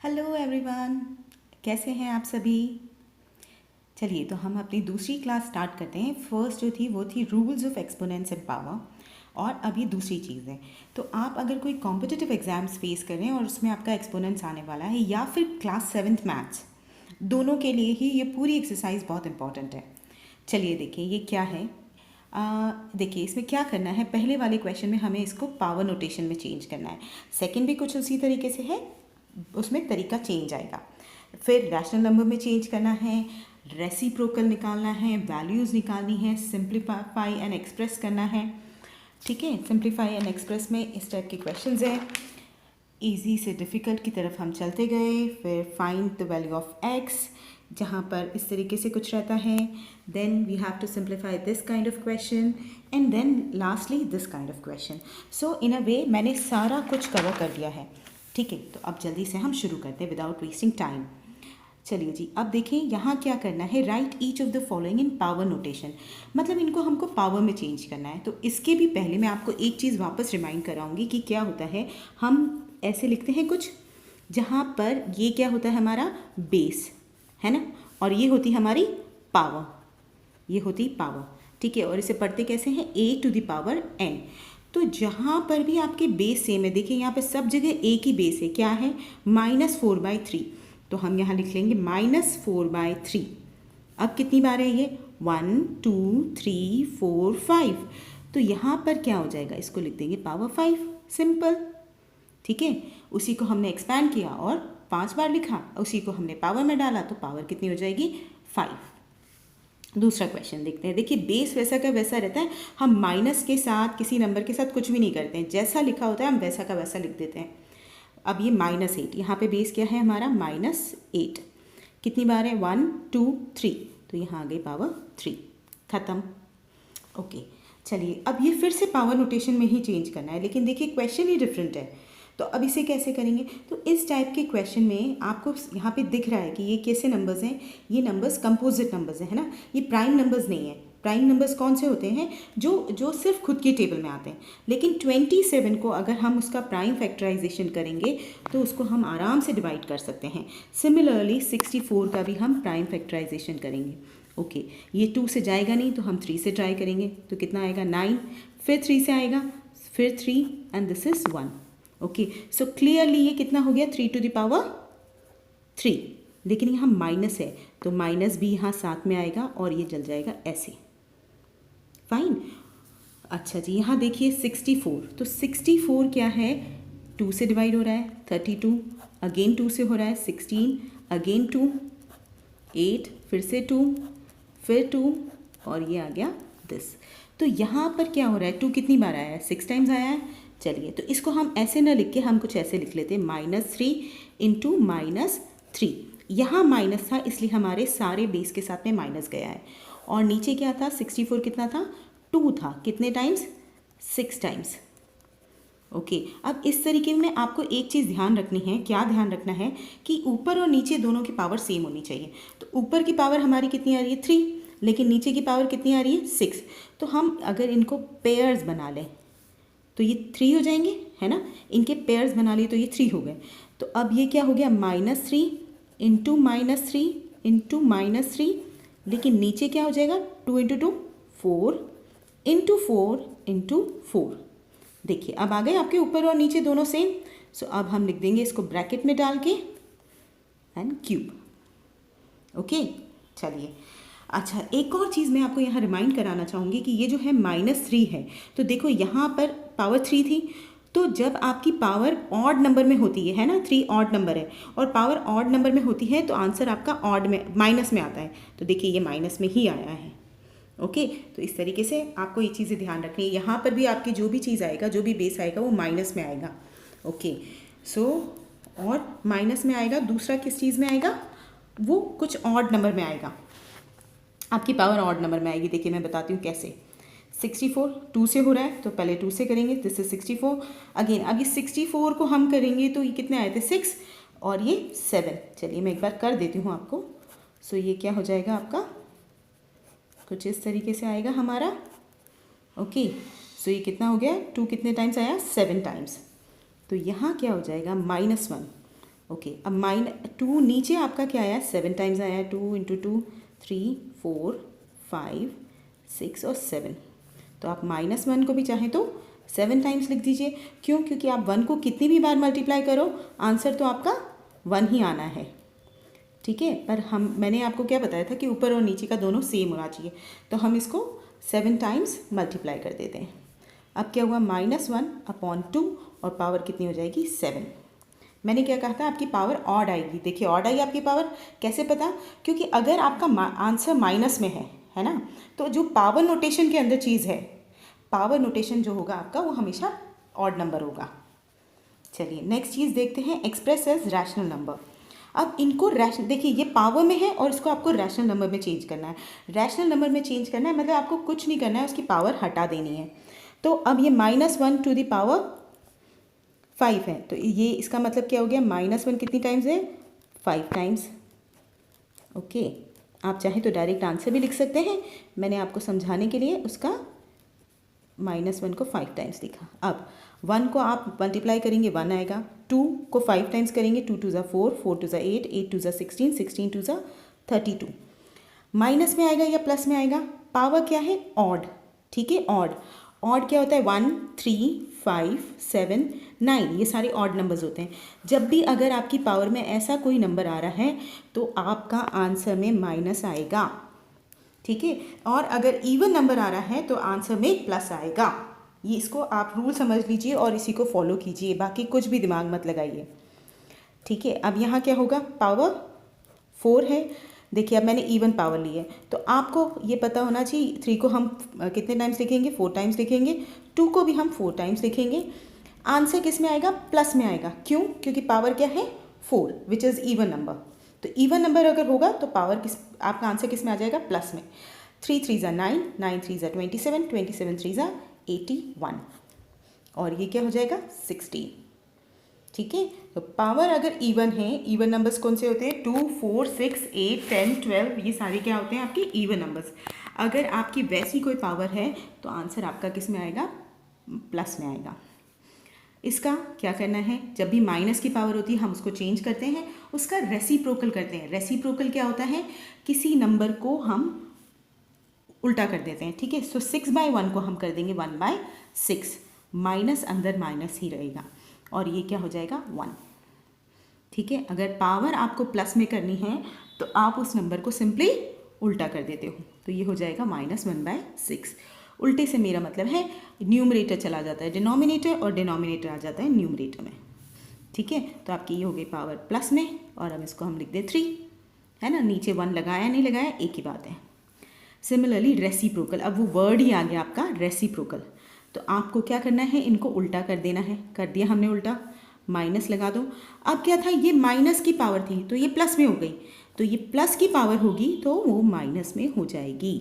Hello everyone, कैसे हैं आप सभी। चलिए तो हम अपनी दूसरी क्लास स्टार्ट करते हैं। फर्स्ट जो थी वो थी rules of exponents and power, और अभी दूसरी चीज़ है। तो आप अगर कोई कॉम्पिटिटिव एग्जाम्स फेस कर रहे हैं और उसमें आपका एक्सपोनेंट्स आने वाला है, या फिर क्लास 7th मैथ्स, दोनों के लिए ही ये पूरी एक्सरसाइज बहुत इंपॉर्टेंट है। चलिए देखिए ये क्या है। देखिए इसमें क्या करना है, पहले वाले क्वेश्चन में हमें इसको पावर नोटेशन में चेंज करना है। सेकंड भी कुछ उसी तरीके से है, उसमें तरीका चेंज आएगा। फिर रैशनल नंबर में चेंज करना है, रेसिप्रोकल निकालना है, वैल्यूज़ निकालनी है, सिंप्लीफाई एंड एक्सप्रेस करना है। ठीक है, सिंप्लीफाई एंड एक्सप्रेस में इस टाइप के क्वेश्चंस हैं। इजी से डिफ़िकल्ट की तरफ हम चलते गए। फिर find the value of x, जहाँ पर इस तरीके से कुछ रहता है। Then we have to simplify this kind of question, and then lastly this kind of question. So in a way मैंने सारा कुछ कवर कर दिया है। ठीक है, तो अब जल्दी से हम शुरू करते हैं विदाउट वेस्टिंग टाइम। चलिए जी, अब देखिए यहाँ क्या करना है, right each of the following in power notation. मतलब इनको हमको पावर में चेंज करना है। तो इसके भी पहले मैं आपको एक चीज़ वापस रिमाइंड कराऊंगी कि क्या होता है। हम ऐसे लिखते हैं कुछ, जहाँ पर ये क्या होता है, हमारा बेस है ना, और ये होती हमारी पावर, ये होती पावर। ठीक है, और इसे पढ़ते कैसे हैं, a to the power n। तो जहाँ पर भी आपके बेस सेम है, देखिए यहाँ पे सब जगह एक ही बेस है, क्या है, -4/3। तो हम यहाँ लिख लेंगे -4/3। अब कितनी बार है ये, 1 2 3 4 5। तो यहाँ पर क्या हो जाएगा, इसको लिख देंगे पावर 5, सिंपल। ठीक है, उसी को हमने एक्सपैंड किया और 5 बार लिखा, उसी को हमने पावर में डाला, तो पावर कितनी हो जाएगी, 5। दूसरा क्वेश्चन देखते हैं। देखिए बेस वैसा का वैसा रहता है, हम माइनस के साथ किसी नंबर के साथ कुछ भी नहीं करते हैं, जैसा लिखा होता है हम वैसा का वैसा लिख देते हैं। अब ये -8, यहाँ पे बेस क्या है हमारा, -8। कितनी बार है, 1 2 3, तो यहाँ आ गई पावर 3, ख़त्म। ओके, चलिए अब ये फिर से पावर नोटेशन में ही चेंज करना है, लेकिन देखिए क्वेश्चन ही डिफरेंट है। तो अब इसे कैसे करेंगे, तो इस टाइप के क्वेश्चन में आपको यहाँ पे दिख रहा है कि ये कैसे नंबर्स हैं, ये नंबर्स कंपोजिट नंबर्स हैं, है ना, ये प्राइम नंबर्स नहीं है। प्राइम नंबर्स कौन से होते हैं, जो जो सिर्फ खुद के टेबल में आते हैं। लेकिन 27 को अगर हम उसका प्राइम फैक्टराइजेशन करेंगे तो उसको हम आराम से डिवाइड कर सकते हैं। सिमिलरली 64 का भी हम प्राइम फैक्टराइजेशन करेंगे। ओके, ये 2 से जाएगा नहीं तो हम 3 से ट्राई करेंगे, तो कितना आएगा, 9। फिर 3 से आएगा, फिर 3, and this is 1। Okay, so clearly ये कितना हो गया, 3 टू द पावर 3। लेकिन यहाँ माइनस है, तो माइनस भी यहाँ साथ में आएगा और ये जल जाएगा ऐसे, फाइन। अच्छा जी, यहाँ देखिए 64, तो 64 क्या है, 2 से डिवाइड हो रहा है, 32, अगेन 2 से हो रहा है, 16, अगेन 2, 8, फिर से 2, फिर 2, और ये आ गया दिस। तो यहाँ पर क्या हो रहा है, 2 कितनी बार आया है, 6 टाइम्स आया है। चलिए तो इसको हम ऐसे ना लिख के हम कुछ ऐसे लिख लेते हैं, -3 इंटू -3। यहाँ माइनस था इसलिए हमारे सारे बेस के साथ में माइनस गया है। और नीचे क्या था, 64 कितना था, 2 था, कितने टाइम्स, 6 टाइम्स। ओके, अब इस तरीके में आपको एक चीज़ ध्यान रखनी है, क्या ध्यान रखना है कि ऊपर और नीचे दोनों की पावर सेम होनी चाहिए। तो ऊपर की पावर हमारी कितनी आ रही है, 3, लेकिन नीचे की पावर कितनी आ रही है, 6। तो हम अगर इनको पेयर्स बना लें तो ये 3 हो जाएंगे, है ना, इनके पेयर्स बना लिए तो ये 3 हो गए। तो अब ये क्या हो गया, -3 इंटू -3 इंटू -3, लेकिन नीचे क्या हो जाएगा, 2 इंटू 2 4 इंटू 4 इंटू 4। देखिए अब आ गए आपके ऊपर और नीचे दोनों सेम। सो अब हम लिख देंगे इसको ब्रैकेट में डाल के, एंड क्यूब। ओके, चलिए अच्छा एक और चीज़ मैं आपको यहाँ रिमाइंड कराना चाहूँगी कि ये जो है -3 है, तो देखो यहाँ पर पावर 3 थी, तो जब आपकी पावर ऑड नंबर में होती है ना, 3 ऑड नंबर है और पावर ऑड नंबर में होती है तो आंसर आपका ऑड में, माइनस में आता है। तो देखिए ये माइनस में ही आया है। ओके, तो इस तरीके से आपको ये चीज़ें ध्यान रखनी है, यहाँ पर भी आपकी जो भी चीज़ आएगा, जो भी बेस आएगा वो माइनस में आएगा। ओके, सो और माइनस में आएगा, दूसरा किस चीज़ में आएगा, वो कुछ ऑड नंबर में आएगा, आपकी पावर ऑड नंबर में आएगी। देखिए मैं बताती हूँ कैसे। 64 2 से हो रहा है तो पहले 2 से करेंगे, दिस इज 64 अगेन। अब ये 64 को हम करेंगे तो ये कितने आए थे, 6 और ये 7। चलिए मैं एक बार कर देती हूँ आपको। सो ये क्या हो जाएगा आपका, कुछ इस तरीके से आएगा हमारा। ओके, सो ये कितना हो गया, 2 कितने टाइम्स आया, 7 टाइम्स। तो यहाँ क्या हो जाएगा, -1। ओके, अब -2 नीचे आपका क्या आया, 7 टाइम्स आया, 2 इंटू 2 3 4 5 6 और 7। तो आप -1 को भी चाहें तो 7 टाइम्स लिख दीजिए। क्यों? क्योंकि आप 1 को कितनी भी बार मल्टीप्लाई करो आंसर तो आपका 1 ही आना है। ठीक है, पर मैंने आपको क्या बताया था कि ऊपर और नीचे का दोनों सेम होना चाहिए, तो हम इसको 7 टाइम्स मल्टीप्लाई कर देते हैं। अब क्या हुआ, -1/2 और पावर कितनी हो जाएगी, 7। मैंने क्या कहा था, आपकी पावर ऑड आएगी। देखिए ऑड आई आपकी पावर, कैसे पता? क्योंकि अगर आपका आंसर माइनस में है ना, तो जो पावर नोटेशन के अंदर चीज़ है, पावर नोटेशन जो होगा आपका वो हमेशा ऑड नंबर होगा। चलिए नेक्स्ट चीज़ देखते हैं, एक्सप्रेस एज रैशनल नंबर। अब इनको रैशनल, देखिए ये पावर में है और इसको आपको रैशनल नंबर में चेंज करना है। रैशनल नंबर में चेंज करना है मतलब आपको कुछ नहीं करना है, उसकी पावर हटा देनी है। तो अब ये -1 टू द पावर 5 है, तो ये इसका मतलब क्या हो गया, -1 कितनी टाइम्स है, 5 टाइम्स। ओके, आप चाहें तो डायरेक्ट आंसर भी लिख सकते हैं, मैंने आपको समझाने के लिए उसका -1 को 5 टाइम्स लिखा। अब 1 को आप मल्टीप्लाई करेंगे 1 आएगा, 2 को 5 टाइम्स करेंगे 2 2 4, 4 2 8, 8 2 16, 16 2 32। माइनस में आएगा या प्लस में आएगा, पावर क्या है, ऑड। ठीक है, ऑड। ऑड क्या होता है, 1 3 5 7 9, ये सारे ऑड नंबर्स होते हैं। जब भी अगर आपकी पावर में ऐसा कोई नंबर आ रहा है तो आपका आंसर में माइनस आएगा। ठीक है, और अगर इवन नंबर आ रहा है तो आंसर में प्लस आएगा। ये इसको आप रूल समझ लीजिए और इसी को फॉलो कीजिए, बाकी कुछ भी दिमाग मत लगाइए। ठीक है, अब यहाँ क्या होगा, पावर 4 है। देखिए अब मैंने इवन पावर ली है, तो आपको ये पता होना चाहिए 3 को हम कितने टाइम्स लिखेंगे, 4 टाइम्स लिखेंगे, 2 को भी हम 4 टाइम्स लिखेंगे। आंसर किस में आएगा, प्लस में आएगा। क्यों? क्योंकि पावर क्या है, 4, विच इज़ इवन नंबर। तो इवन नंबर अगर होगा तो पावर किस, आपका आंसर किस में आ जाएगा, प्लस में। 3 3 9, 9 3 27, 27 3 81, और ये क्या हो जाएगा, 16। ठीक है, तो पावर अगर इवन है, इवन नंबर्स कौन से होते हैं, 2 4 6 8 10 12, ये सारे क्या होते हैं आपके इवन नंबर्स। अगर आपकी वैसी कोई पावर है तो आंसर आपका किस में आएगा, प्लस में आएगा। इसका क्या करना है, जब भी माइनस की पावर होती है हम उसको चेंज करते हैं, उसका रेसिप्रोकल करते हैं। रेसिप्रोकल क्या होता है, किसी नंबर को हम उल्टा कर देते हैं। ठीक है, सो 6/1 को हम कर देंगे 1/6, माइनस अंदर माइनस ही रहेगा और ये क्या हो जाएगा, 1। ठीक है, अगर पावर आपको प्लस में करनी है तो आप उस नंबर को सिंपली उल्टा कर देते हो, तो ये हो जाएगा -1/6। उल्टे से मेरा मतलब है न्यूमरेटर चला जाता है डिनोमिनेटर और डिनोमिनेटर आ जाता है न्यूमरेटर में। ठीक है, तो आपकी ये हो गई पावर प्लस में, और अब इसको हम लिख दें 3, है ना, नीचे 1 लगाया नहीं लगाया एक ही बात है। सिमिलरली रेसिप्रोकल, अब वो वर्ड ही आ गया आपका रेसिप्रोकल, तो आपको क्या करना है, इनको उल्टा कर देना है। कर दिया हमने उल्टा, माइनस लगा दो। अब क्या था, ये माइनस की पावर थी तो ये प्लस में हो गई, तो ये प्लस की पावर होगी तो वो माइनस में हो जाएगी।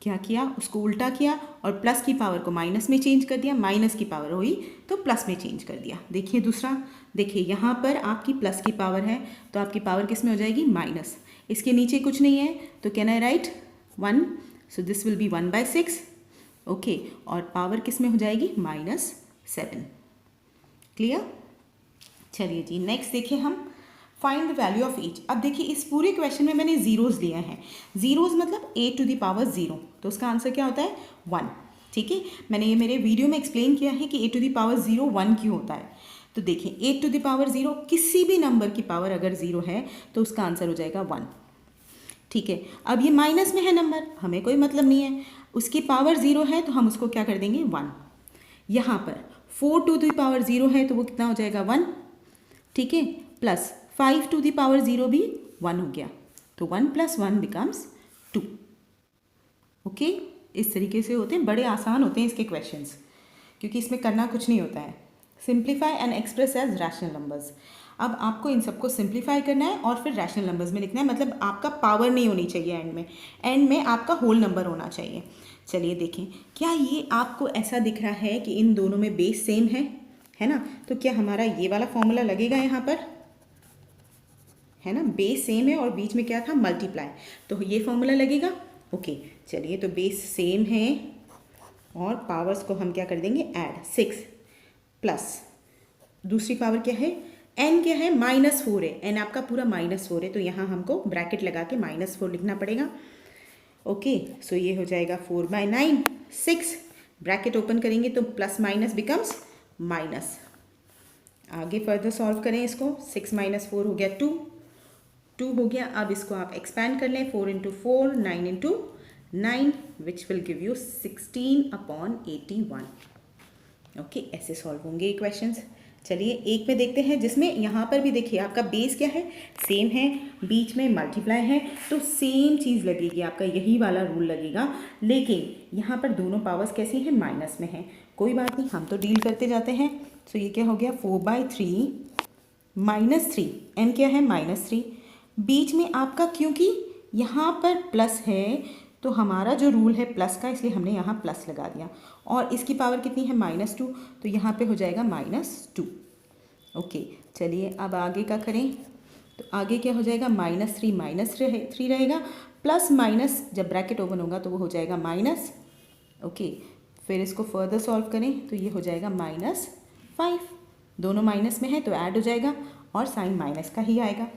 क्या किया, उसको उल्टा किया और प्लस की पावर को माइनस में चेंज कर दिया, माइनस की पावर हुई तो प्लस में चेंज कर दिया। देखिए दूसरा, देखिए यहाँ पर आपकी प्लस की पावर है तो आपकी पावर किस में हो जाएगी, माइनस। इसके नीचे कुछ नहीं है तो can I right 1, so this will be 1/6। Okay, और पावर किस में हो जाएगी, -7। क्लियर? चलिए जी, नेक्स्ट देखिए हम find the value of each. अब देखिए इस पूरे क्वेश्चन में मैंने जीरोज़ लिए हैं। जीरोज़ मतलब a⁻0, तो उसका आंसर क्या होता है, 1। ठीक है, मैंने ये मेरे वीडियो में एक्सप्लेन किया है कि a⁻0 1 क्यों होता है। तो देखिए a⁻0 किसी भी नंबर की पावर अगर 0 है तो उसका आंसर हो जाएगा 1। ठीक है, अब ये माइनस में है नंबर, हमें कोई मतलब नहीं है, उसकी पावर 0 है तो हम उसको क्या कर देंगे, 1। यहाँ पर 4⁻0 है तो वो कितना हो जाएगा, 1। ठीक है, प्लस 5⁻0 भी 1 हो गया, तो 1 + 1 बिकम्स 2। ओके, इस तरीके से होते हैं, बड़े आसान होते हैं इसके क्वेश्चंस, क्योंकि इसमें करना कुछ नहीं होता है। Simplify and express as rational numbers. अब आपको इन सबको सिंप्लीफाई करना है और फिर रैशनल नंबर्स में लिखना है, मतलब आपका पावर नहीं होनी चाहिए एंड में आपका होल नंबर होना चाहिए। चलिए देखें, क्या ये आपको ऐसा दिख रहा है कि इन दोनों में बेस सेम है ना, तो क्या हमारा ये वाला फॉर्मूला लगेगा यहाँ पर, है ना, बेस सेम है और बीच में क्या था, मल्टीप्लाई, तो ये फॉर्मूला लगेगा। ओके, चलिए तो बेस सेम है और पावर्स को हम क्या कर देंगे, ऐड, 6 प्लस दूसरी पावर क्या है n क्या है, -4 है, n आपका पूरा -4 है, तो यहाँ हमको ब्रैकेट लगा के -4 लिखना पड़ेगा। ओके, सो ये हो जाएगा 4/9, 6, ब्रैकेट ओपन करेंगे तो प्लस माइनस बिकम्स माइनस। आगे फर्दर सॉल्व करें इसको, 6 - 4 हो गया 2, 2 हो गया। अब इसको आप एक्सपैंड कर लें, 4 × 4, 9 × 9, which will give you 16/81। Okay, ऐसे सॉल्व होंगे ये क्वेश्चंस। चलिए एक में देखते हैं, जिसमें यहाँ पर भी देखिए आपका बेस क्या है, सेम है, बीच में मल्टीप्लाई है, तो सेम चीज़ लगेगी, आपका यही वाला रूल लगेगा। लेकिन यहाँ पर दोनों पावर्स कैसी हैं, माइनस में हैं। कोई बात नहीं, हम तो डील करते जाते हैं। तो ये क्या हो गया, 4/3 -3, n क्या है, -3। बीच में आपका क्योंकि यहाँ पर प्लस है, तो हमारा जो रूल है प्लस का, इसलिए हमने यहाँ प्लस लगा दिया। और इसकी पावर कितनी है, -2, तो यहाँ पे हो जाएगा -2। ओके, चलिए अब आगे का करें। तो आगे क्या हो जाएगा, -3 -3 रहेगा, प्लस माइनस जब ब्रैकेट ओपन होगा तो वो हो जाएगा माइनस। ओके, फिर इसको फर्दर सॉल्व करें तो ये हो जाएगा -5। दोनों माइनस में है तो ऐड हो जाएगा और साइन माइनस का ही आएगा।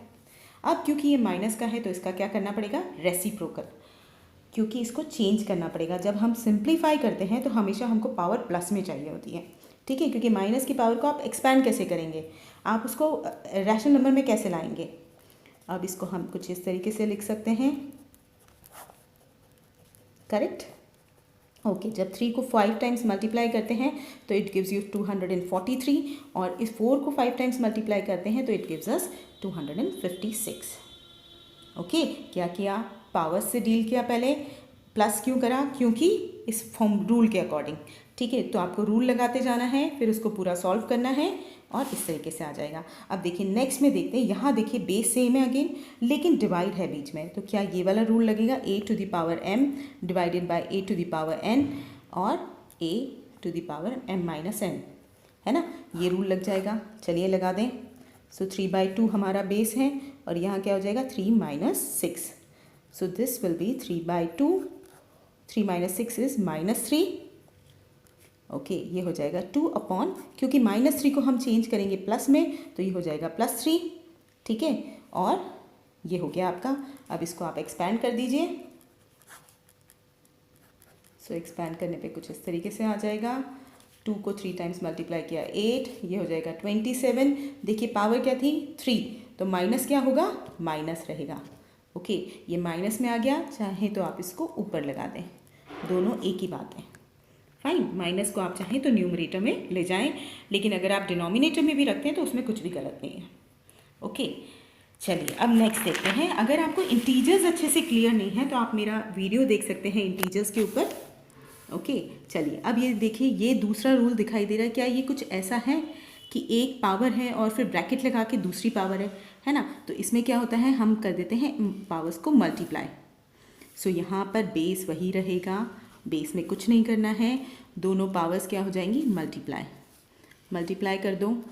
अब क्योंकि ये माइनस का है तो इसका क्या करना पड़ेगा, रेसिप्रोकल, क्योंकि इसको चेंज करना पड़ेगा। जब हम सिंप्लीफाई करते हैं तो हमेशा हमको पावर प्लस में चाहिए होती है, ठीक है, क्योंकि माइनस की पावर को आप एक्सपैंड कैसे करेंगे, आप उसको रैशनल नंबर में कैसे लाएंगे। अब इसको हम कुछ इस तरीके से लिख सकते हैं, करेक्ट। ओके, जब 3 को 5 टाइम्स मल्टीप्लाई करते हैं तो इट गिव्स यू 243, और इस 4 को 5 टाइम्स मल्टीप्लाई करते हैं तो इट गिव्स अस 256। ओके, क्या किया, पावर्स से डील किया, पहले प्लस क्यों करा, क्योंकि इस फॉर्म रूल के अकॉर्डिंग, ठीक है। तो आपको रूल लगाते जाना है, फिर उसको पूरा सॉल्व करना है और इस तरीके से आ जाएगा। अब देखिए नेक्स्ट में देखते हैं, यहाँ देखिए बेस सेम है अगेन, लेकिन डिवाइड है बीच में, तो क्या ये वाला रूल लगेगा, a⁴m डिवाइडेड बाय a⁴n और a⁴m-n, है ना, ये रूल लग जाएगा। चलिए लगा दें। सो 3/2 हमारा बेस है और यहाँ क्या हो जाएगा, 3 - 6, so this will be 3/2, 3 - 6 is -3। Okay, ये हो जाएगा 2 क्योंकि -3 को हम चेंज करेंगे प्लस में तो ये हो जाएगा +3, ठीक है। और ये हो गया आपका। अब इसको आप एक्सपैंड कर दीजिए। सो एक्सपैंड करने पे कुछ इस तरीके से आ जाएगा। 2 को 3 टाइम्स मल्टीप्लाई किया 8, ये हो जाएगा 27। देखिए पावर क्या थी, 3, तो माइनस क्या होगा, माइनस रहेगा। ओके, ये माइनस में आ गया, चाहे तो आप इसको ऊपर लगा दें, दोनों एक ही बात है। फाइन, माइनस को आप चाहें तो न्यूमरेटर में ले जाएं, लेकिन अगर आप डिनोमिनेटर में भी रखते हैं तो उसमें कुछ भी गलत नहीं है। ओके, चलिए अब नेक्स्ट देखते हैं। अगर आपको इंटीजर्स अच्छे से क्लियर नहीं है तो आप मेरा वीडियो देख सकते हैं इंटीजर्स के ऊपर। ओके, चलिए अब ये देखिए, ये दूसरा रूल दिखाई दे रहा है। क्या ये कुछ ऐसा है कि एक पावर है और फिर ब्रैकेट लगा के दूसरी पावर है ना, तो इसमें क्या होता है, हम कर देते हैं पावर्स को मल्टीप्लाई। सो यहाँ पर बेस वही रहेगा, बेस में कुछ नहीं करना है, दोनों पावर्स क्या हो जाएंगी, मल्टीप्लाई कर दो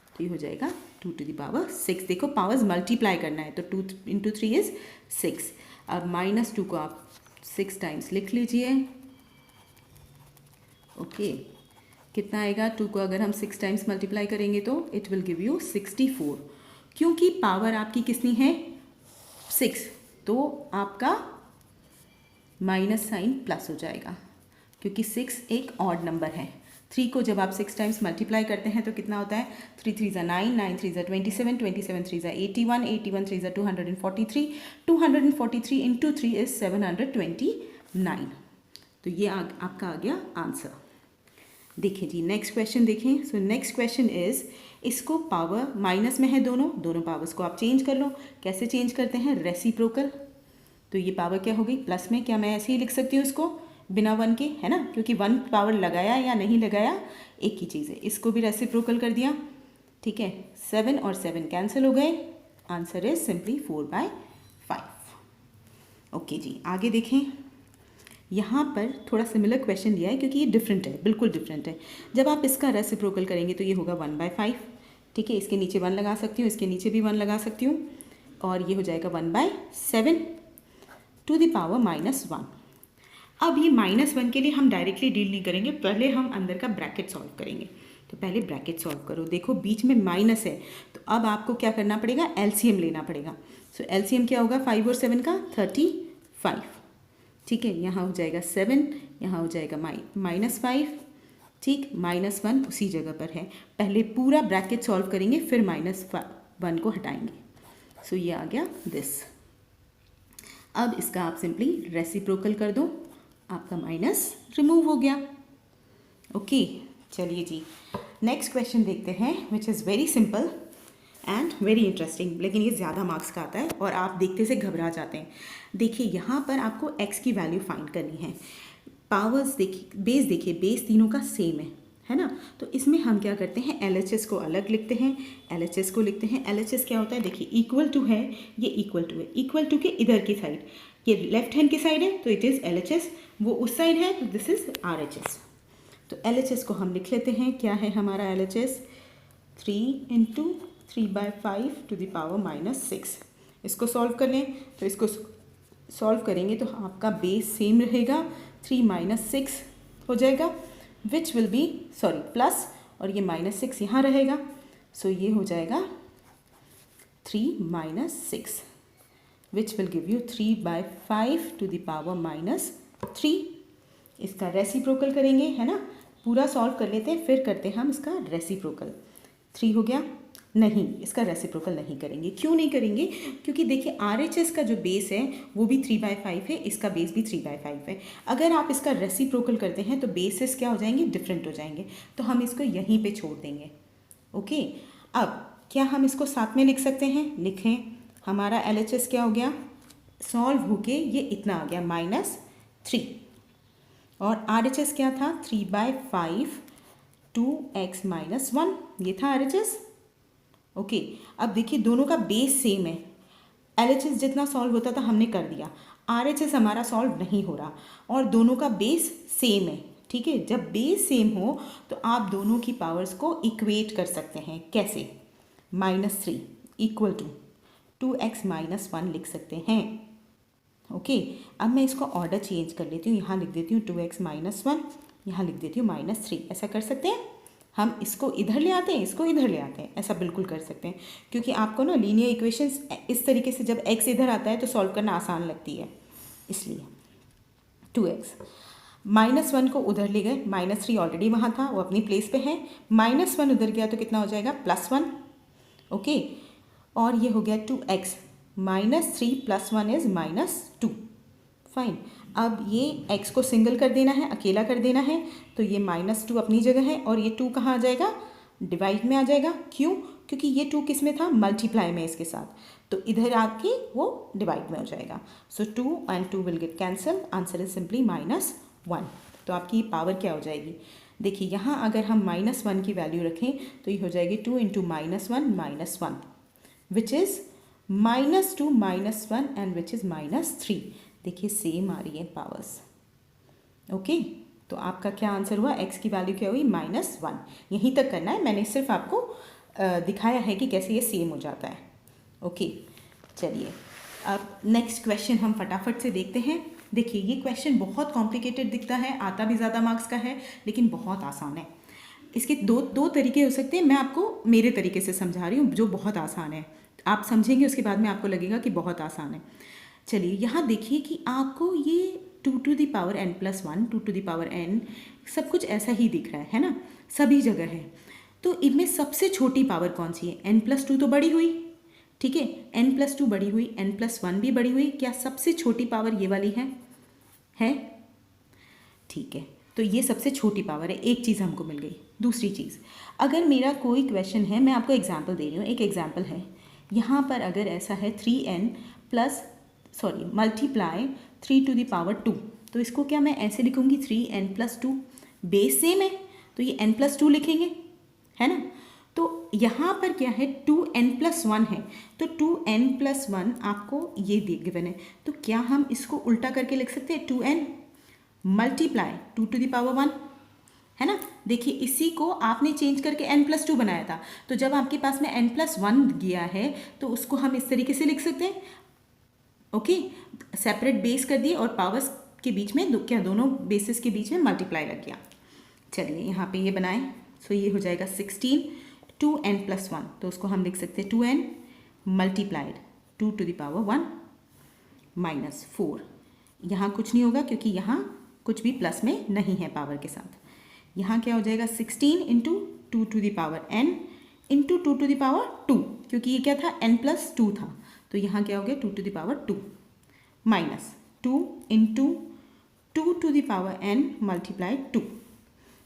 तो ये हो जाएगा 2⁻6। देखो पावर्स मल्टीप्लाई करना है तो 2 × 3 इज 6। अब -2 को आप 6 टाइम्स लिख लीजिए। ओके, कितना आएगा, 2 को अगर हम 6 टाइम्स मल्टीप्लाई करेंगे तो इट विल गिव यू 64। क्योंकि पावर आपकी कितनी है, 6, तो आपका माइनस साइन प्लस हो जाएगा, क्योंकि 6 एक ऑड नंबर है। 3 को जब आप 6 टाइम्स मल्टीप्लाई करते हैं तो कितना होता है, 3 × 3 = 9, 9 × 3 = 27, 27 × 3 = 81, 81 × 3 = 243, 243 × 3 is 729। तो ये आपका आ गया आंसर। देखिए जी नेक्स्ट क्वेश्चन देखें। सो नेक्स्ट क्वेश्चन इज, इसको पावर माइनस में है, दोनों पावर्स को आप चेंज कर लो। कैसे चेंज करते हैं, रेसिप्रोकल। तो ये पावर क्या हो गई, प्लस में, क्या मैं ऐसे ही लिख सकती हूँ इसको बिना 1 के, है ना, क्योंकि 1 पावर लगाया या नहीं लगाया एक ही चीज़ है। इसको भी रेसिप्रोकल कर दिया, ठीक है। 7 और 7 कैंसिल हो गए, आंसर इज सिंपली 4/5। ओके जी, आगे देखें। यहाँ पर थोड़ा सिमिलर क्वेश्चन दिया है क्योंकि ये डिफरेंट है, बिल्कुल डिफरेंट है। जब आप इसका रेसिप्रोकल करेंगे तो ये होगा 1/5, ठीक है। इसके नीचे 1 लगा सकती हूँ, इसके नीचे भी 1 लगा सकती हूँ, और ये हो जाएगा 1/7 to the power -1। अब ये -1 के लिए हम डायरेक्टली डील नहीं करेंगे, पहले हम अंदर का ब्रैकेट सॉल्व करेंगे, तो पहले ब्रैकेट सॉल्व करो, देखो बीच में माइनस है, तो अब आपको क्या करना पड़ेगा, एलसीएम लेना पड़ेगा। सो एलसीएम क्या होगा 5 और 7 का 35, ठीक है। यहाँ हो जाएगा 7, यहाँ हो जाएगा -5, ठीक, -1 उसी जगह पर है। पहले पूरा ब्रैकेट सॉल्व करेंगे, फिर -1 को हटाएंगे। सो ये आ गया दिस। अब इसका आप सिंपली रेसिप्रोकल कर दो, आपका माइनस रिमूव हो गया। ओके, चलिए जी नेक्स्ट क्वेश्चन देखते हैं, which is very simple and very interesting, लेकिन ये ज़्यादा मार्क्स का आता है और आप देखते से घबरा जाते हैं। देखिए यहाँ पर आपको x की वैल्यू फाइंड करनी है। पावर्स देखिए, बेस तीनों का सेम है ना। तो इसमें हम क्या करते हैं, LHS को अलग लिखते हैं, LHS को लिखते हैं। LHS क्या होता है, देखिए इक्वल टू है, ये इक्वल टू है, इक्वल टू के इधर की साइड, ये लेफ्ट हैंड की साइड है तो इट इज़ LHS, वो उस साइड है तो दिस इज़ RHS। तो LHS को हम लिख लेते हैं, क्या है हमारा LHS, 3 × 3/5 to the power -6। इसको सॉल्व कर लें, तो इसको सॉल्व करेंगे तो आपका बेस सेम रहेगा, 3 - 6 हो जाएगा, विच विल बी प्लस, और ये -6 यहाँ रहेगा। सो ये हो जाएगा 3 - 6 which will give you 3/5 to the power -3। इसका रेसिप्रोकल करेंगे, है ना, पूरा सॉल्व कर लेते हैं, फिर करते हैं हम इसका रेसिप्रोकल। 3 हो गया, नहीं इसका रेसिप्रोकल नहीं करेंगे। क्यों नहीं करेंगे, क्योंकि देखिए RHS का जो बेस है वो भी 3/5 है, इसका बेस भी 3/5 है। अगर आप इसका रेसिप्रोकल करते हैं तो बेसिस क्या हो जाएंगे, डिफरेंट हो जाएंगे, तो हम इसको यहीं पे छोड़ देंगे। ओके, अब क्या हम इसको साथ में लिख सकते हैं, लिखें। हमारा LHS क्या हो गया, सॉल्व होके ये इतना आ गया -3, और RHS क्या था 3/5 2x - 1, ये था RHS। ओके, अब देखिए दोनों का बेस सेम है, LHS जितना सॉल्व होता था हमने कर दिया, RHS हमारा सॉल्व नहीं हो रहा, और दोनों का बेस सेम है, ठीक है। जब बेस सेम हो तो आप दोनों की पावर्स को इक्वेट कर सकते हैं, कैसे, -3 = 2x - 1 लिख सकते हैं। ओके, अब मैं इसको ऑर्डर चेंज कर लेती हूँ, यहाँ लिख देती हूँ 2x - 1, यहाँ लिख देती हूँ -3, ऐसा कर सकते हैं। हम इसको इधर ले आते हैं, इसको इधर ले आते हैं, ऐसा बिल्कुल कर सकते हैं, क्योंकि आपको ना लीनियर इक्वेशंस इस तरीके से जब x इधर आता है तो सॉल्व करना आसान लगती है, इसलिए 2x -1 को उधर ले गए, -3 ऑलरेडी वहाँ था, वो अपनी प्लेस पे है, -1 उधर गया तो कितना हो जाएगा +1। ओके, और ये हो गया 2x, -3 + 1 इज़ -2, फाइन। अब ये x को सिंगल कर देना है, अकेला कर देना है, तो ये -2 अपनी जगह है, और ये 2 कहाँ आ जाएगा, डिवाइड में आ जाएगा। क्यों, क्योंकि ये 2 किस में था, मल्टीप्लाई में इसके साथ, तो इधर आके वो डिवाइड में हो जाएगा। सो 2 and 2 will get cancel, answer is simply -1। तो आपकी पावर क्या हो जाएगी, देखिए यहाँ अगर हम -1 की वैल्यू रखें तो ये हो जाएगी 2 × -1 -1, which is -2 -1 and which is -3। देखिए सेम आ रही है पावर्स। ओके, तो आपका क्या आंसर हुआ, x की वैल्यू क्या हुई, -1। यहीं तक करना है, मैंने सिर्फ आपको दिखाया है कि कैसे ये सेम हो जाता है। ओके, चलिए अब नेक्स्ट क्वेश्चन हम फटाफट से देखते हैं। देखिए ये क्वेश्चन बहुत कॉम्प्लिकेटेड दिखता है, आता भी ज़्यादा मार्क्स का है, लेकिन बहुत आसान है। इसके दो तरीके हो सकते हैं, मैं आपको मेरे तरीके से समझा रही हूँ जो बहुत आसान है, आप समझेंगे उसके बाद में आपको लगेगा कि बहुत आसान है। चलिए यहाँ देखिए कि आपको ये 2 to the power n + 1, 2 to the power n सब कुछ ऐसा ही दिख रहा है ना, सभी जगह है। तो इनमें सबसे छोटी पावर कौन सी है, n + 2 तो बड़ी हुई, ठीक है, n + 2 बड़ी हुई, n + 1 भी बड़ी हुई, क्या सबसे छोटी पावर ये वाली है? ठीक है, तो ये सबसे छोटी पावर है, एक चीज़ हमको मिल गई। दूसरी चीज़, अगर मेरा कोई क्वेश्चन है, मैं आपको एग्जाम्पल दे रही हूँ, एक एग्जाम्पल है, यहाँ पर अगर ऐसा है 3n multiply 3 to the power 2, तो इसको क्या मैं ऐसे लिखूँगी 3n + 2, बेस सेम है तो ये n + 2 लिखेंगे, है ना। तो यहाँ पर क्या है 2n + 1 है, तो 2n + 1 आपको ये गिवन है, तो क्या हम इसको उल्टा करके लिख सकते हैं 2n multiply 2 to the power 1, है ना। देखिए इसी को आपने चेंज करके n + 2 बनाया था, तो जब आपके पास में n + 1 गया है तो उसको हम इस तरीके से लिख सकते हैं। ओके, सेपरेट बेस कर दिए और पावर्स के बीच में क्या दोनों बेसिस के बीच में मल्टीप्लाई लग गया। चलिए यहाँ पे ये बनाएं, सो ये हो जाएगा 16 2n+1, तो उसको हम लिख सकते हैं 2n multiplied 2 to the power 1 minus 4। यहाँ कुछ नहीं होगा क्योंकि यहाँ कुछ भी प्लस में नहीं है पावर के साथ। यहाँ क्या हो जाएगा 16 into 2 to the power n into 2 to the power 2, क्योंकि ये क्या था n+2 था, तो यहाँ क्या हो गया 2 to the power 2 minus 2 into 2 to the power n multiplied 2।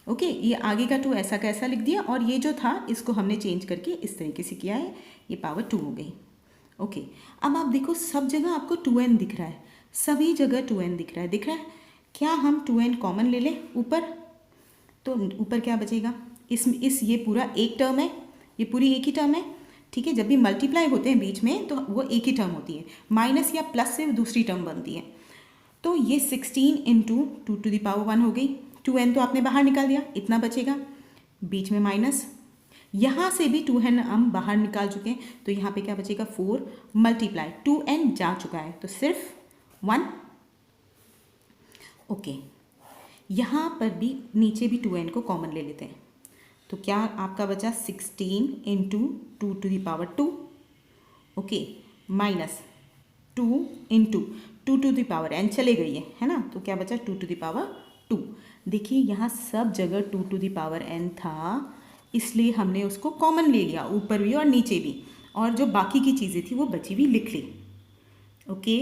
Okay, ये आगे का 2 ऐसा का ऐसा लिख दिया, और ये जो था इसको हमने चेंज करके इस तरीके से किया है, ये पावर 2 हो गई। ओके, अब आप देखो सब जगह आपको 2n दिख रहा है, सभी जगह 2n दिख रहा है। क्या हम 2n कॉमन ले लें ऊपर? तो ऊपर क्या बचेगा, इस ये पूरा एक टर्म है, ये पूरी एक ही टर्म है, ठीक है। जब भी मल्टीप्लाई होते हैं बीच में तो वो एक ही टर्म होती है, माइनस या प्लस से दूसरी टर्म बनती है। तो ये 16 इंटू 2 to the power 1 हो गई। 2n तो आपने बाहर निकाल दिया, इतना बचेगा, बीच में माइनस, यहाँ से भी 2n हम बाहर निकाल चुके हैं, तो यहाँ पे क्या बचेगा 4 मल्टीप्लाई 2n जा चुका है तो सिर्फ 1। ओके, यहाँ पर भी नीचे भी 2n को कॉमन ले लेते हैं, तो क्या आपका बचा 16 into 2 to the power 2, okay, minus 2 into 2 to the power n चले गई है ना, तो क्या बचा 2 to the power 2। देखिए यहाँ सब जगह 2 to the power n था, इसलिए हमने उसको कॉमन ले लिया, ऊपर भी और नीचे भी, और जो बाकी की चीज़ें थी वो बची हुई लिख ली। ओके,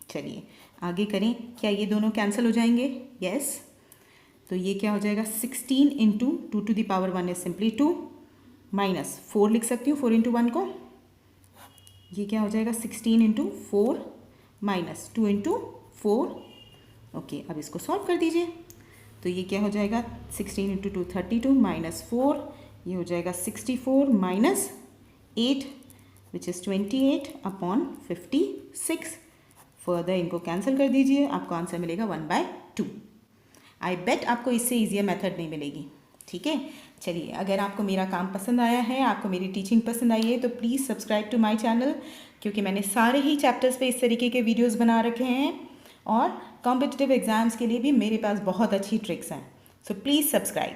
चलिए आगे करें। क्या ये दोनों कैंसिल हो जाएंगे? यस। तो ये क्या हो जाएगा 16 into 2 to the power 1 is simply 2 minus 4 लिख सकती हूँ 4 इंटू 1 को, ये क्या हो जाएगा 16 इंटू 4 माइनस 2 इंटू 4। ओके, अब इसको सॉल्व कर दीजिए, तो ये क्या हो जाएगा 16 इंटू 2 32 माइनस 4, ये हो जाएगा 64 minus 8 which is 28 upon 56। Further इनको कैंसिल कर दीजिए, आपको आंसर मिलेगा 1/2। आई बेट आपको इससे ईजियर मेथड नहीं मिलेगी, ठीक है। चलिए, अगर आपको मेरा काम पसंद आया है, आपको मेरी टीचिंग पसंद आई है, तो please subscribe to my channel, क्योंकि मैंने सारे ही चैप्टर्स पे इस तरीके के वीडियोस बना रखे हैं, और कॉम्पिटिटिव एग्ज़ाम्स के लिए भी मेरे पास बहुत अच्छी ट्रिक्स हैं। So please subscribe.